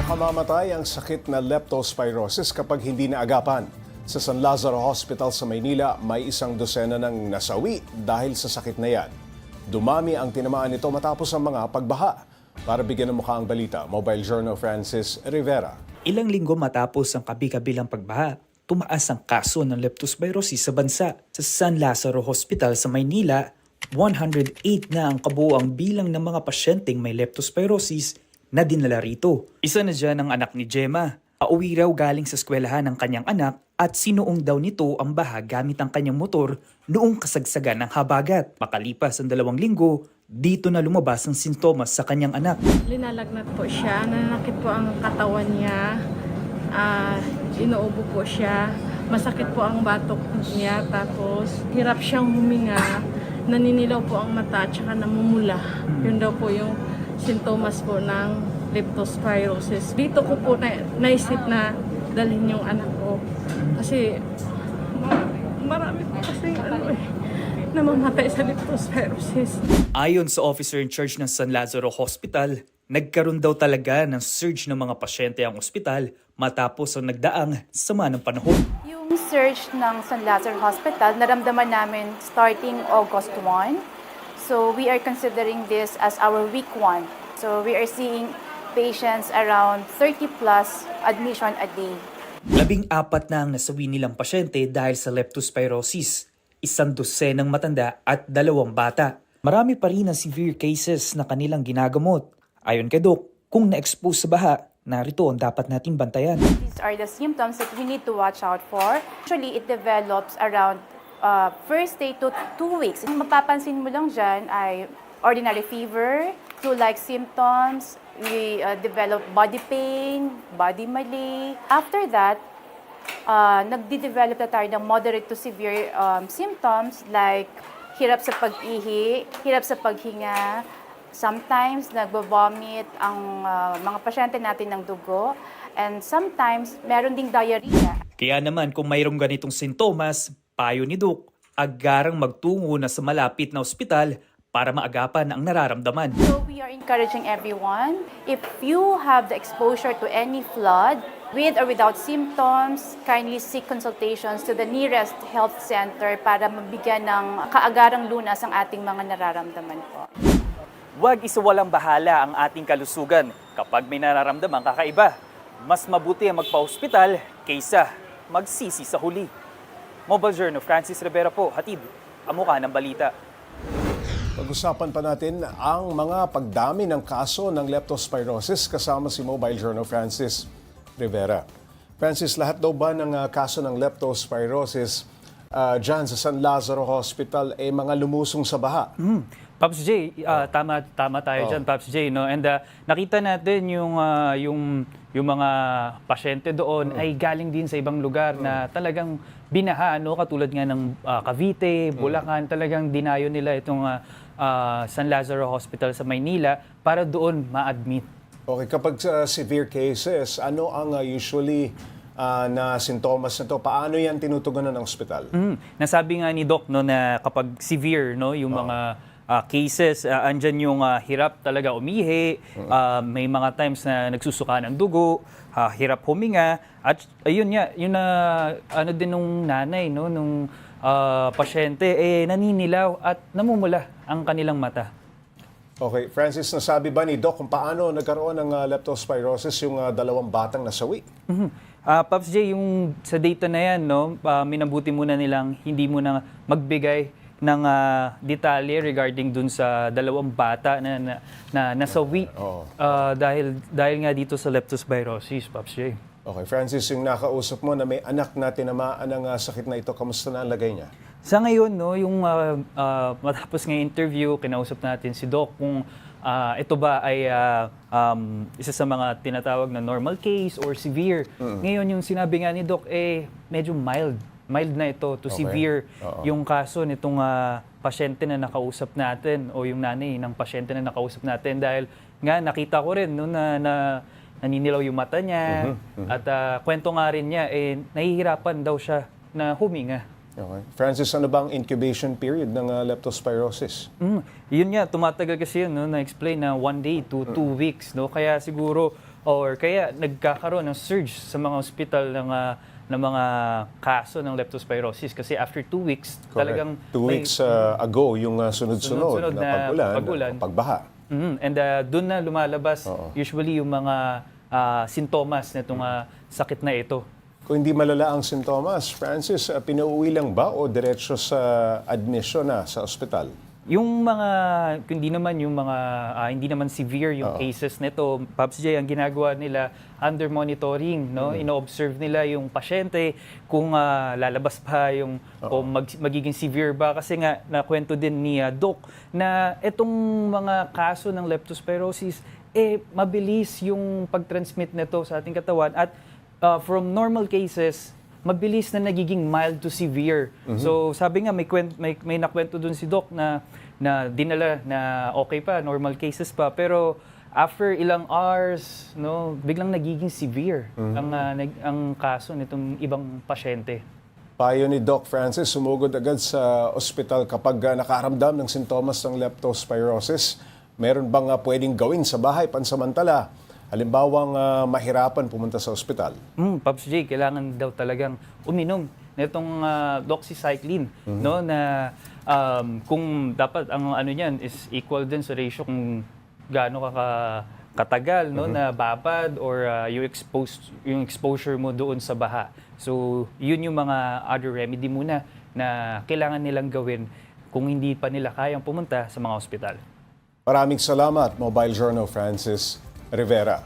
Nakakamamatay ang sakit na leptospirosis kapag hindi naagapan. Sa San Lazaro Hospital sa Maynila, may isang dosena ng nasawi dahil sa sakit na yan. Dumami ang tinamaan nito matapos ang mga pagbaha. Para bigyan ng mukha ang balita, Mobile Journal Francis Rivera. Ilang linggo matapos ang kabi-kabilang pagbaha, tumaas ang kaso ng leptospirosis sa bansa. Sa San Lazaro Hospital sa Maynila, 108 na ang kabuuang bilang ng mga pasyenteng may leptospirosis na dinala rito. Isa na dyan ang anak ni Gemma. Pauwi raw galing sa eskwelahan ng kanyang anak at sinuong daw nito ang baha gamit ang kanyang motor noong kasagsagan ng habagat. Makalipas ang 2 linggo, dito na lumabas ang sintomas sa kanyang anak. Linalagnat po siya, nananakit po ang katawan niya, inuubo po siya, masakit po ang batok niya, tapos hirap siyang huminga, naninilaw po ang mata at saka namumula. Yun daw po yung sintomas po ng leptospirosis. Dito ko po naisip na dalhin yung anak ko kasi marami po kasi namamatay sa leptospirosis. Ayon sa officer in charge ng San Lazaro Hospital, nagkaroon daw talaga ng surge ng mga pasyente ang ospital matapos ang nagdaang sama ng panahon. Yung surge ng San Lazaro Hospital, naramdaman namin starting August 1. So we are considering this as our week 1. So we are seeing patients around 30 plus admission a day. 14 na ang nasawi nilang pasyente dahil sa leptospirosis, 1 dosenang matanda at 2 bata. Marami pa rin ang severe cases na kanilang ginagamot. Ayon kay Doc, kung na-expose sa baha, narito ang dapat nating bantayan. These are the symptoms that we need to watch out for. Usually it develops around first day to 2 weeks. Ang mapapansin mo lang dyan ay ordinary fever, flu-like symptoms, we develop body pain, body malaise. After that, nagde-develop na tayo ng moderate to severe symptoms like hirap sa pag-ihi, hirap sa paghinga, sometimes nagbo-vomit ang mga pasyente natin ng dugo, and sometimes meron ding diarrhea. Kaya naman kung mayroong ganitong sintomas, payo ni Doc, agarang magtungo na sa malapit na ospital para maagapan ang nararamdaman. So we are encouraging everyone, if you have the exposure to any flood, with or without symptoms, kindly seek consultations to the nearest health center para mabigyan ng kaagarang lunas ang ating mga nararamdaman po. Huwag isawalang bahala ang ating kalusugan kapag may nararamdamang kakaiba. Mas mabuti ang magpa-ospital kaysa magsisi sa huli. Mobile Journal Francis Rivera po, hatid ang mukha ng balita. Pag-usapan pa natin ang mga pagdami ng kaso ng leptospirosis kasama si Mobile Journal Francis Rivera. Francis, lahat daw ba ng kaso ng leptospirosis dyan sa San Lazaro Hospital ay mga lumusong sa baha? Pops J, tama tayo dyan, Pops J, no? And nakita natin yung mga pasyente doon ay galing din sa ibang lugar na talagang binaha, no? Katulad nga ng Cavite, Bulacan, talagang dinayo nila itong San Lazaro Hospital sa Maynila para doon ma-admit. Okay, kapag severe cases, ano ang usually na sintomas na to? Paano yan tinutugunan ng ospital? Nasabi nga ni Doc, no, na kapag severe, no, yung mga cases, andyan yung hirap talaga umihi, may mga times na nagsusuka ng dugo, hirap huminga, at ayun nga, yun na ano din nung nanay, no, nung pasyente, naninilaw at namumula ang kanilang mata. Okay, Francis, nasabi ba ni Doc kung paano nagkaroon ng leptospirosis yung 2 batang nasawi? Pops J, yung sa data na yan, no, minabuti muna nilang hindi muna magbigay ng detalye regarding dun sa 2 bata na nasawi dahil nga dito sa leptospirosis, Pops J. Okay, Francis, yung nakausap mo na may anak na tinamaan ng sakit na ito, kamusta na ang lagay niya? Sa ngayon, no, yung matapos ng interview, kinausap natin si Doc kung ito ba ay isa sa mga tinatawag na normal case or severe. Ngayon, yung sinabi nga ni Doc, medyo mild na ito to severe yung kaso nitong pasyente na nakausap natin o yung nanay ng pasyente na nakausap natin dahil nga nakita ko rin no, na naninilaw yung mata niya at kwento nga rin niya nahihirapan daw siya na huminga. Okay. Francis, ano bang incubation period ng leptospirosis? Yun nga, tumatagal kasi yun, no, na-explain na 1 day to 2 weeks. No? Kaya siguro or kaya nagkakaroon ng surge sa mga ospital ng mga kaso ng leptospirosis kasi after 2 weeks talagang 2 weeks ago, yung sunod-sunod Sunod-sunod na na pag-ulan, pagbaha. And doon na lumalabas usually yung mga sintomas nitong sakit na ito. Kung hindi malala ang sintomas, Francis, pinauwi lang ba o diretso sa admission na sa ospital? Yung mga, hindi naman yung mga, hindi naman severe yung cases nito, Pops J, ang ginagawa nila, under monitoring, no? Ino-observe nila yung pasyente, kung lalabas pa yung, kung magiging severe ba. Kasi nga, nakwento din ni Doc, na itong mga kaso ng leptospirosis, mabilis yung pag-transmit nito sa ating katawan. At from normal cases, mabilis na nagiging mild to severe. So sabi nga may nakwento dun si Doc na dinala na okay pa, normal cases pa, pero after ilang hours, no, biglang nagiging severe ang kaso nitong ibang pasyente. Payo ni Doc Francis, sumugod agad sa ospital kapag nakaramdam ng sintomas ng leptospirosis. Meron bang pwedeng gawin sa bahay pansamantala? Halimbawang mahirapan pumunta sa ospital. Pops J, kailangan daw talagang uminom nitong doxycycline, no, na kung dapat ang ano niyan is equal din sa ratio kung gaano katagal, no, na babad or yung exposure mo doon sa baha. So, yun yung mga other remedy muna na kailangan nilang gawin kung hindi pa nila kayang pumunta sa mga ospital. Maraming salamat, Mobile Journal Francis Rivera.